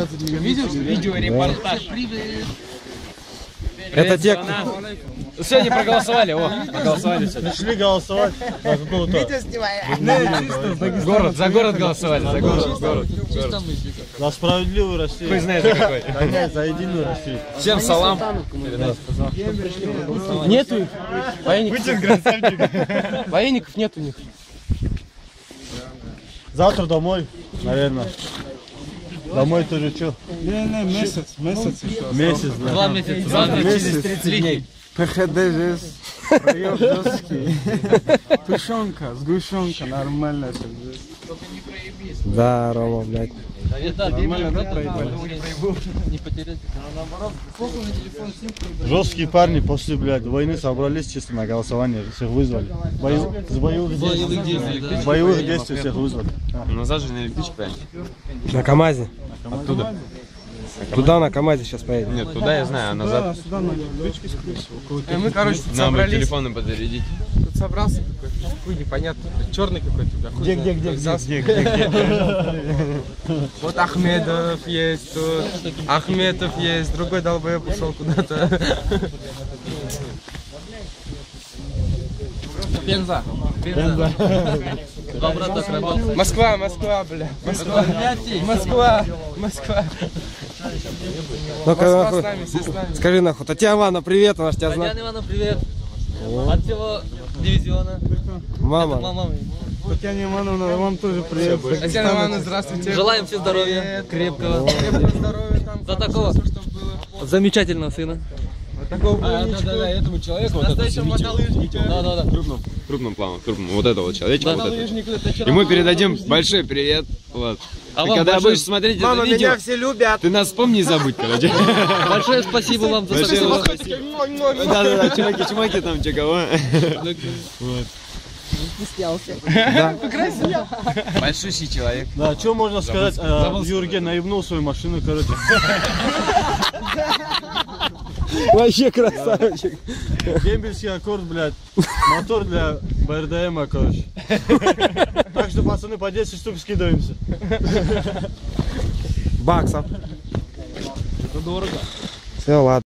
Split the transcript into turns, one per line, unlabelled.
Видел видеорепортаж?
Это те,
Сегодня проголосовали, проголосовали сегодня.
Пришли голосовать за какого-то...
За город голосовали, за город.
За справедливую Россию.
Вы знаете какой.
Да нет, за единую Россию.
Всем салам. Нету их. Военников нет у них.
Завтра домой, наверное. Домой тоже что?
Не, месяц еще.
Месяц, да.
2 месяца. Завтра через 30 дней.
ПХД проем доски. Тушенка, сгущенка, нормально.
да, Рома, блядь.
Нормально, да, проебали?
Жесткие парни после, блядь, войны собрались чисто на голосование, всех вызвали. С боевых действий всех вызвали.
Назад же на электричке, правильно?
На КамАЗе.
Оттуда?
Туда на КамАЗе сейчас поедем.
Нет, туда я знаю, а назад...
Сюда на электричке, скорее всего.
Мы, короче, тут
Нам бы
собрались.
телефоны подзарядить.
Тут собрался какой-то, хуй непонятно, черный какой-то. Да, хуй знает, кто взялся.
Где?
Вот Ахмедов есть, тут Ахметов есть, другой долбоеб ушел куда-то. Пенза. Москва, бля. Москва.
Ну-ка,
Москва
нахуй.
с нами, все с нами.
Скажи нахуй, Татьяна Ивановна, привет, она ж тебя знает.
Татьяна Ивановна, привет. От всего дивизиона.
Мама.
Мама.
Татьяна Ивановна, вам тоже привет.
Татьяна Ивановна, здравствуйте.
Желаем всем здоровья, крепкого.
Крепкого здоровья там.
За такого
Чтобы было.
замечательного сына.
Такого
Да, этому человеку, вот
настоящего мотолыжника.
Да.
крупном плану, вот этого человечка, вот этого. Ему передадим большой привет. Вот.
А
Ты
вам
когда
большое-
будешь смотреть
Мама,
это видео,
меня все любят.
ты нас помни, забудь, короче.
Большое спасибо вам за такого.
Да, чуваки там, кого. Большущий человек.
Да, что можно сказать? Юрген наебнул свою машину, короче.
Вообще красавчик.
Дембельский аккорд, блядь. Мотор для БРДМа, короче. Так что, пацаны, по 10 штук скидываемся.
Баксов. Это дорого. Все, ладно.